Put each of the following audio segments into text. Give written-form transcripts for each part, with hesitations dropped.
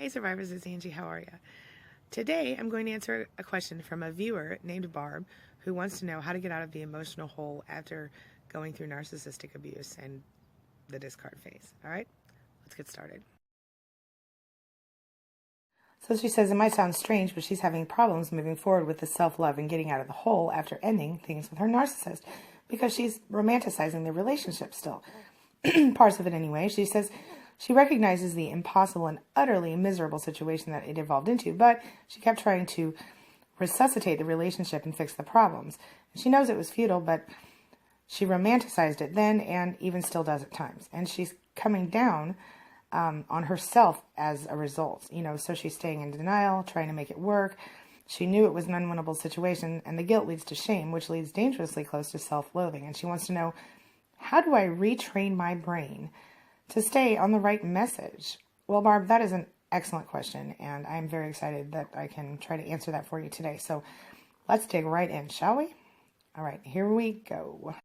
Hey survivors, it's Angie. How are you? Today I'm going to answer a question from a viewer named Barb who wants to know how to get out of the emotional hole after going through narcissistic abuse and the discard phase. All right, let's get started. So she says it might sound strange, but she's having problems moving forward with the self-love and getting out of the hole after ending things with her narcissist because she's romanticizing the relationship still. Parts of it anyway. She says she recognizes the impossible and utterly miserable situation that it evolved into, but she kept trying to resuscitate the relationship and fix the problems. She knows it was futile, but she romanticized it then and even still does at times. And she's coming down on herself as a result. So she's staying in denial, trying to make it work. She knew it was an unwinnable situation, and the guilt leads to shame, which leads dangerously close to self-loathing. And she wants to know, how do I retrain my brain to stay on the right message? Well, Barb, that is an excellent question, and I'm very excited that I can try to answer that for you today. So let's dig right in, shall we? All right, here we go.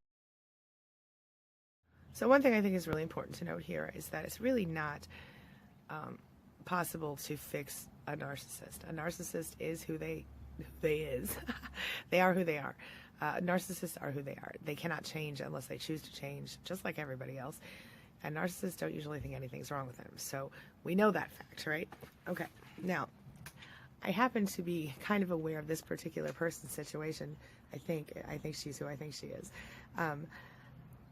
So one thing I think is really important to note here is that it's really not possible to fix a narcissist. A narcissist is who they is. They are who they are. Narcissists are who they are. They cannot change unless they choose to change, just like everybody else. And narcissists don't usually think anything's wrong with them. So we know that fact, right? Okay. Now, I happen to be kind of aware of this particular person's situation. I think she's who I think she is.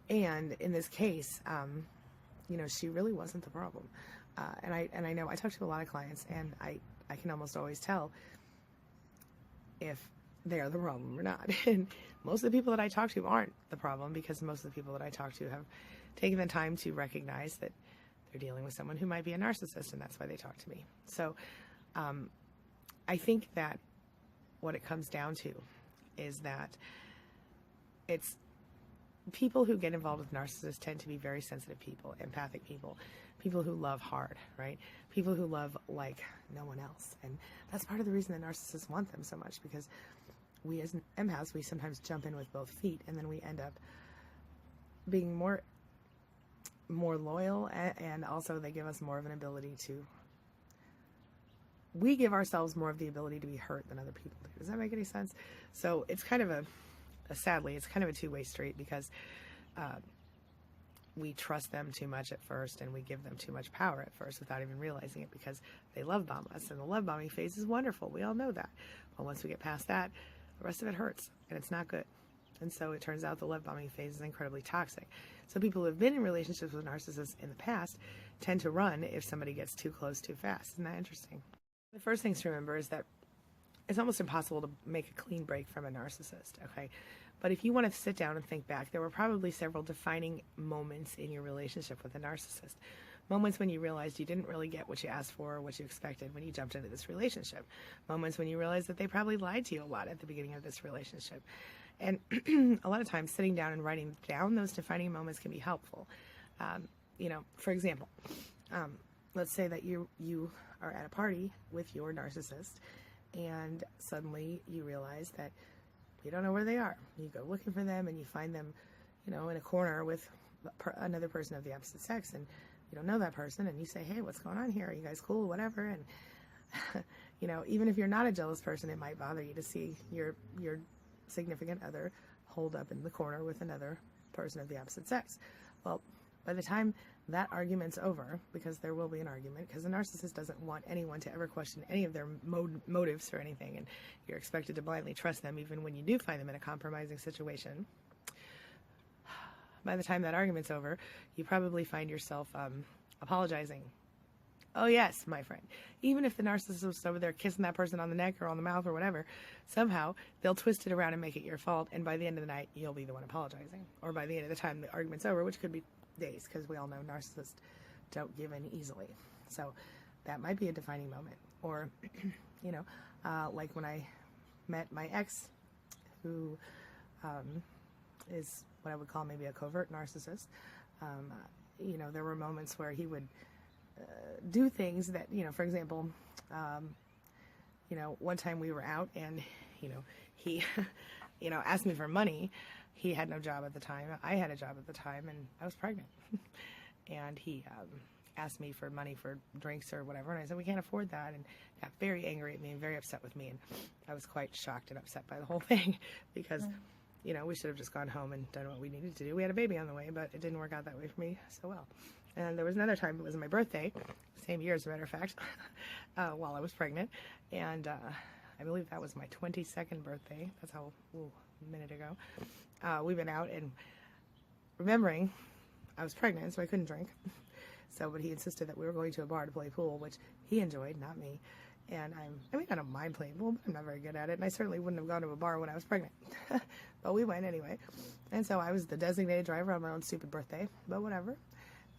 And in this case, she really wasn't the problem. And I know I talk to a lot of clients, and I can almost always tell if they are the problem or not. And most of the people that I talk to aren't the problem, because most of the people that I talk to have taken the time to recognize that they're dealing with someone who might be a narcissist, and that's why they talk to me. So I think that what it comes down to is that it's people who get involved with narcissists tend to be very sensitive people, empathic people, people who love hard, right? People who love like no one else. And that's part of the reason that narcissists want them so much, because we as empaths, we sometimes jump in with both feet, and then we end up being more loyal, and also they give us more of an ability to, we give ourselves more of the ability to be hurt than other people do. Does that make any sense? So it's kind of sadly, it's kind of a two-way street, because we trust them too much at first, and we give them too much power at first without even realizing it, because they love bomb us, and the love bombing phase is wonderful. We all know that. But once we get past that, the rest of it hurts, and it's not good. And so it turns out the love bombing phase is incredibly toxic. So people who have been in relationships with narcissists in the past tend to run if somebody gets too close too fast. Isn't that interesting? The first thing to remember is that it's almost impossible to make a clean break from a narcissist, okay? But if you want to sit down and think back, there were probably several defining moments in your relationship with a narcissist. Moments when you realized you didn't really get what you asked for or what you expected when you jumped into this relationship. Moments when you realized that they probably lied to you a lot at the beginning of this relationship. And a lot of times sitting down and writing down those defining moments can be helpful. For example, let's say that you are at a party with your narcissist, and suddenly you realize that you don't know where they are. You go looking for them, and you find them, in a corner with another person of the opposite sex, and you don't know that person, and you say, hey, what's going on here? Are you guys cool? Whatever. And, even if you're not a jealous person, it might bother you to see your significant other holed up in the corner with another person of the opposite sex. Well, by the time that argument's over, because there will be an argument, because the narcissist doesn't want anyone to ever question any of their motives or anything, and you're expected to blindly trust them even when you do find them in a compromising situation. By the time that argument's over, you probably find yourself apologizing. Oh yes, my friend. Even if the narcissist was over there kissing that person on the neck or on the mouth or whatever, somehow they'll twist it around and make it your fault, and by the end of the night, you'll be the one apologizing. Or by the end of the time the argument's over, which could be days, because we all know narcissists don't give in easily. So that might be a defining moment. Or, like when I met my ex, who is what I would call maybe a covert narcissist, there were moments where he would do things that, for example, one time we were out, and, he, asked me for money. He had no job at the time. I had a job at the time, and I was pregnant. And he asked me for money for drinks or whatever, and I said, we can't afford that, and got very angry at me and very upset with me, and I was quite shocked and upset by the whole thing, because, we should have just gone home and done what we needed to do. We had a baby on the way, but it didn't work out that way for me so well. And there was another time, it was my birthday, same year as a matter of fact, while I was pregnant, and I believe that was my 22nd birthday. That's how, a minute ago. We went out, and remembering I was pregnant, so I couldn't drink. But he insisted that we were going to a bar to play pool, which he enjoyed, not me. And I don't mind playing pool, but I'm not very good at it. And I certainly wouldn't have gone to a bar when I was pregnant. But we went anyway. And so I was the designated driver on my own stupid birthday, but whatever.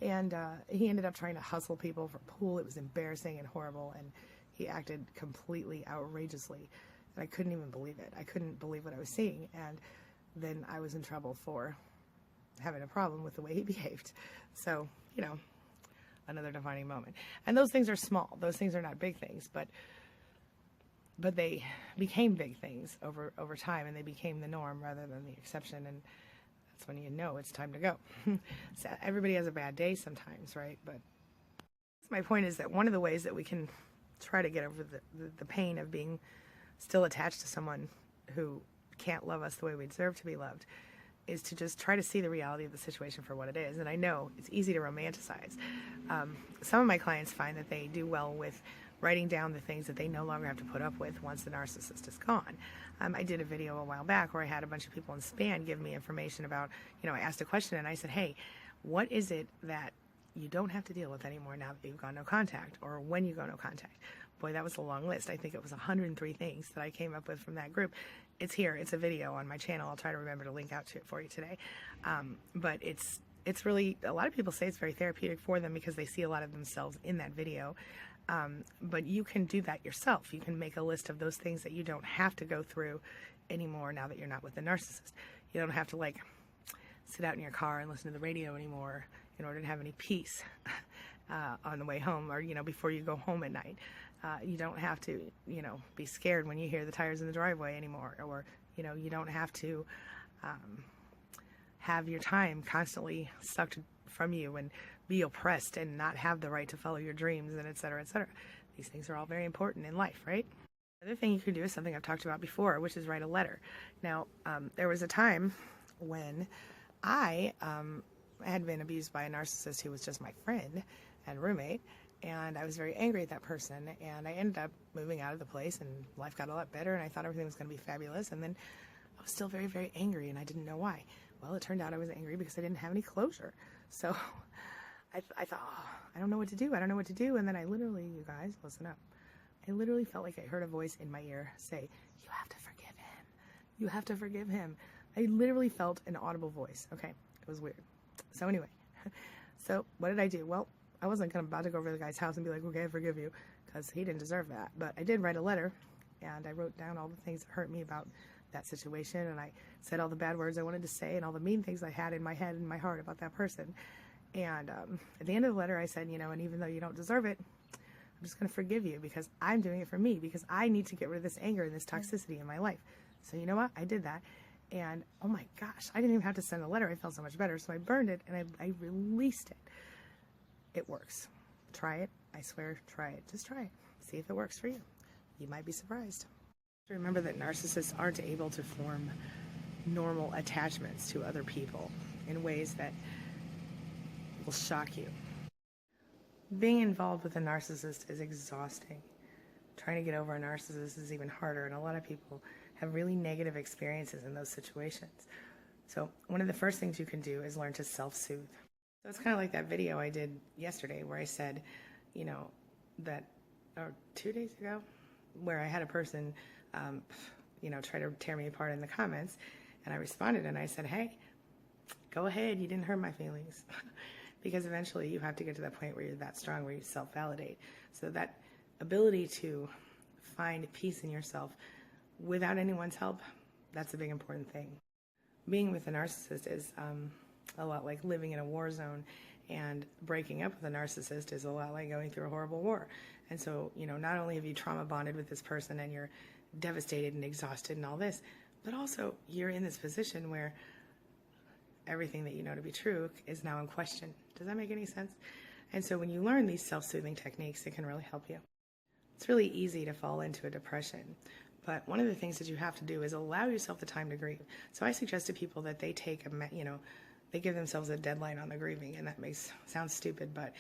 And he ended up trying to hustle people for pool. It was embarrassing and horrible, and he acted completely outrageously. And I couldn't even believe it. I couldn't believe what I was seeing. And then I was in trouble for having a problem with the way he behaved. So, another defining moment. And those things are small. Those things are not big things, but they became big things over time, and they became the norm rather than the exception. And that's when it's time to go. So everybody has a bad day sometimes, right? But my point is that one of the ways that we can try to get over the pain of being still attached to someone who can't love us the way we deserve to be loved is to just try to see the reality of the situation for what it is. And I know it's easy to romanticize. Some of my clients find that they do well with writing down the things that they no longer have to put up with once the narcissist is gone. I did a video a while back where I had a bunch of people in SPAN give me information about, I asked a question and I said, hey, what is it that you don't have to deal with anymore now that you've gone no contact, or when you go no contact? Boy, that was a long list. I think it was 103 things that I came up with from that group. It's here. It's a video on my channel. I'll try to remember to link out to it for you today. But it's really, a lot of people say it's very therapeutic for them because they see a lot of themselves in that video. But you can do that yourself. You can make a list of those things that you don't have to go through anymore now that you're not with the narcissist. You don't have to sit out in your car and listen to the radio anymore in order to have any peace on the way home, or before you go home at night. You don't have to be scared when you hear the tires in the driveway anymore, or you don't have to have your time constantly sucked from you and be oppressed and not have the right to follow your dreams, and et cetera, et cetera. These things are all very important in life, right? The other thing you can do is something I've talked about before, which is write a letter. Now, there was a time when I had been abused by a narcissist who was just my friend and roommate, and I was very angry at that person, and I ended up moving out of the place, and life got a lot better, and I thought everything was going to be fabulous, and then I was still very, very angry, and I didn't know why. Well, it turned out I was angry because I didn't have any closure. So I thought, I don't know what to do. I don't know what to do. And then I literally, you guys, listen up. I literally felt like I heard a voice in my ear say, you have to forgive him. You have to forgive him. I literally felt an audible voice. Okay, it was weird. So anyway, so what did I do? Well, I wasn't about to go over to the guy's house and be like, okay, I forgive you, because he didn't deserve that. But I did write a letter, and I wrote down all the things that hurt me about that situation, and I said all the bad words I wanted to say and all the mean things I had in my head and my heart about that person. And at the end of the letter, I said, and even though you don't deserve it, I'm just going to forgive you because I'm doing it for me, because I need to get rid of this anger and this toxicity in my life. So you know what? I did that. And oh my gosh, I didn't even have to send a letter. I felt so much better. So I burned it and I released it. It works. Try it. I swear, try it. Just try it. See if it works for you. You might be surprised. Remember that narcissists aren't able to form normal attachments to other people in ways that will shock you. Being involved with a narcissist is exhausting. Trying to get over a narcissist is even harder, and a lot of people have really negative experiences in those situations. So one of the first things you can do is learn to self-soothe. So it's kind of like that video I did yesterday where I said, or 2 days ago, where I had a person, try to tear me apart in the comments, and I responded and I said, hey, go ahead, you didn't hurt my feelings. Because eventually you have to get to that point where you're that strong, where you self-validate. So that ability to find peace in yourself without anyone's help, that's a big important thing. Being with a narcissist is a lot like living in a war zone, and breaking up with a narcissist is a lot like going through a horrible war. And so, not only have you trauma bonded with this person and you're devastated and exhausted and all this, but also you're in this position where everything that you know to be true is now in question. Does that make any sense? And so when you learn these self-soothing techniques, it can really help you. It's really easy to fall into a depression, but one of the things that you have to do is allow yourself the time to grieve. So I suggest to people that they take they give themselves a deadline on the grieving, and that sounds stupid, but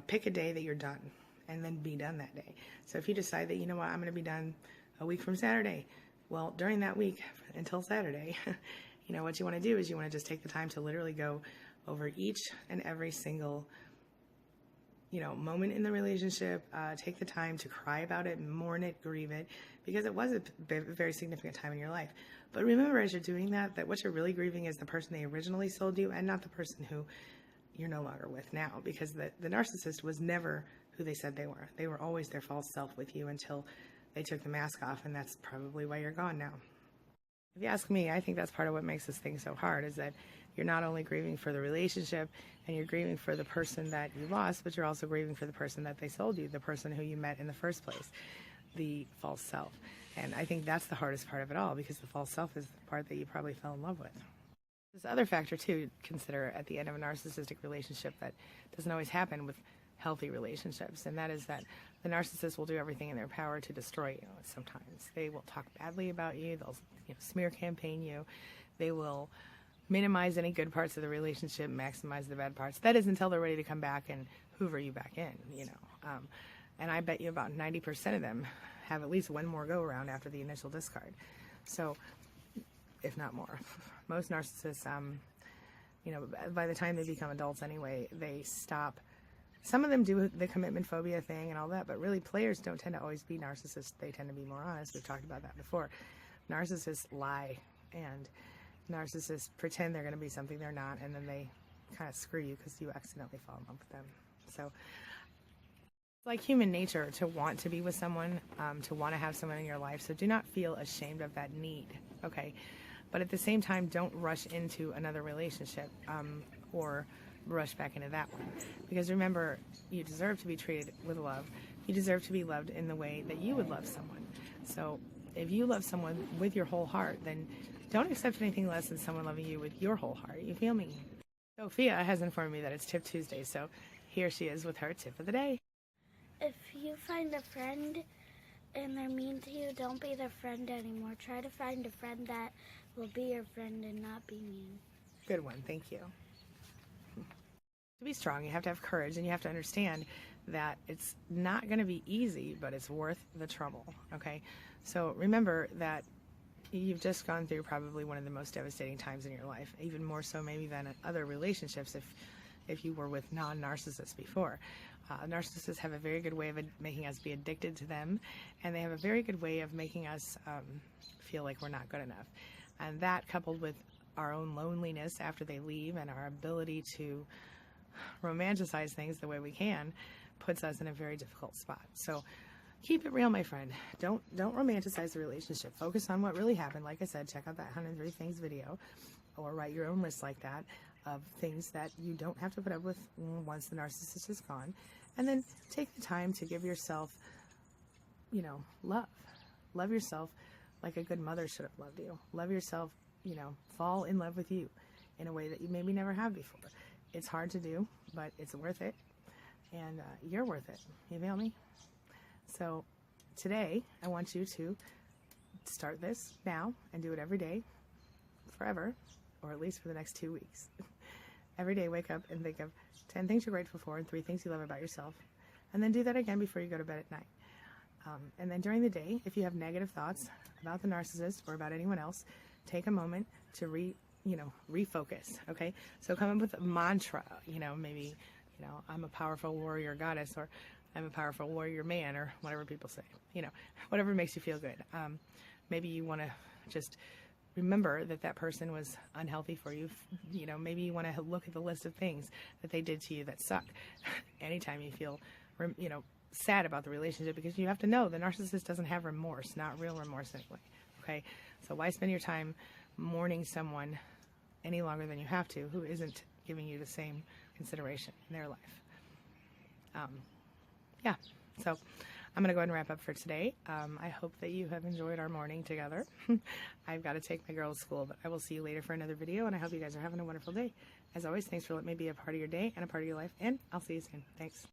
pick a day that you're done, and then be done that day. So if you decide that, I'm going to be done a week from Saturday, well, during that week until Saturday, what you want to do is you want to just take the time to literally go over each and every single moment in the relationship, take the time to cry about it, mourn it, grieve it, because it was a very significant time in your life. But remember, as you're doing that what you're really grieving is the person they originally sold you, and not the person who you're no longer with now, because the narcissist was never who they said they were. They were always their false self with you until they took the mask off, and that's probably why you're gone now. If you ask me, I think that's part of what makes this thing so hard, is that you're not only grieving for the relationship and you're grieving for the person that you lost, but you're also grieving for the person that they sold you, the person who you met in the first place, the false self. And I think that's the hardest part of it all, because the false self is the part that you probably fell in love with. This other factor, too, to consider at the end of a narcissistic relationship that doesn't always happen with healthy relationships, and that is that the narcissist will do everything in their power to destroy you. Sometimes they will talk badly about you, they'll smear campaign you, they will minimize any good parts of the relationship, maximize the bad parts. That is until they're ready to come back and hoover you back in, and I bet you about 90% of them have at least one more go around after the initial discard. So, if not more, most narcissists, by the time they become adults anyway, they stop. Some of them do the commitment phobia thing and all that, but really players don't tend to always be narcissists. They tend to be more honest. We've talked about that before. Narcissists lie, and narcissists pretend they're going to be something they're not, and then they kind of screw you because you accidentally fall in love with them. So it's like human nature to want to be with someone, to want to have someone in your life. So do not feel ashamed of that need, okay? But at the same time, don't rush into another relationship or rush back into that one. Because remember, you deserve to be treated with love. You deserve to be loved in the way that you would love someone. So if you love someone with your whole heart, then don't accept anything less than someone loving you with your whole heart. You feel me? Sophia has informed me that it's Tip Tuesday, so here she is with her tip of the day. If you find a friend and they're mean to you, don't be their friend anymore. Try to find a friend that will be your friend and not be mean. Good one. Thank you. To be strong, you have to have courage, and you have to understand that it's not going to be easy, but it's worth the trouble, okay? So remember that you've just gone through probably one of the most devastating times in your life, even more so maybe than in other relationships if you were with non-narcissists before. Narcissists have a very good way of making us be addicted to them, and they have a very good way of making us feel like we're not good enough. And that, coupled with our own loneliness after they leave and our ability to romanticize things the way we can, puts us in a very difficult spot. So keep it real, my friend. Don't romanticize the relationship. Focus on what really happened. Like I said, check out that 103 Things video, or write your own list like that of things that you don't have to put up with once the narcissist is gone. And then take the time to give yourself, love. Love yourself like a good mother should have loved you. Love yourself, fall in love with you in a way that you maybe never have before. It's hard to do, but it's worth it. And you're worth it. You feel me? So today, I want you to start this now and do it every day, forever, or at least for the next 2 weeks. Every day, wake up and think of 10 things you're grateful for and 3 things you love about yourself. And then do that again before you go to bed at night. And then during the day, if you have negative thoughts about the narcissist or about anyone else, take a moment to refocus, okay? So come up with a mantra, maybe, I'm a powerful warrior goddess, or I'm a powerful warrior man, or whatever people say, whatever makes you feel good. Maybe you want to just remember that person was unhealthy for you. Maybe you want to look at the list of things that they did to you that suck. Anytime you feel, sad about the relationship, because you have to know the narcissist doesn't have remorse, not real remorse anyway. Okay, so why spend your time mourning someone any longer than you have to, who isn't giving you the same consideration in their life? So I'm going to go ahead and wrap up for today. I hope that you have enjoyed our morning together. I've got to take my girls to school, but I will see you later for another video, and I hope you guys are having a wonderful day. As always, thanks for letting me be a part of your day and a part of your life, and I'll see you soon. Thanks.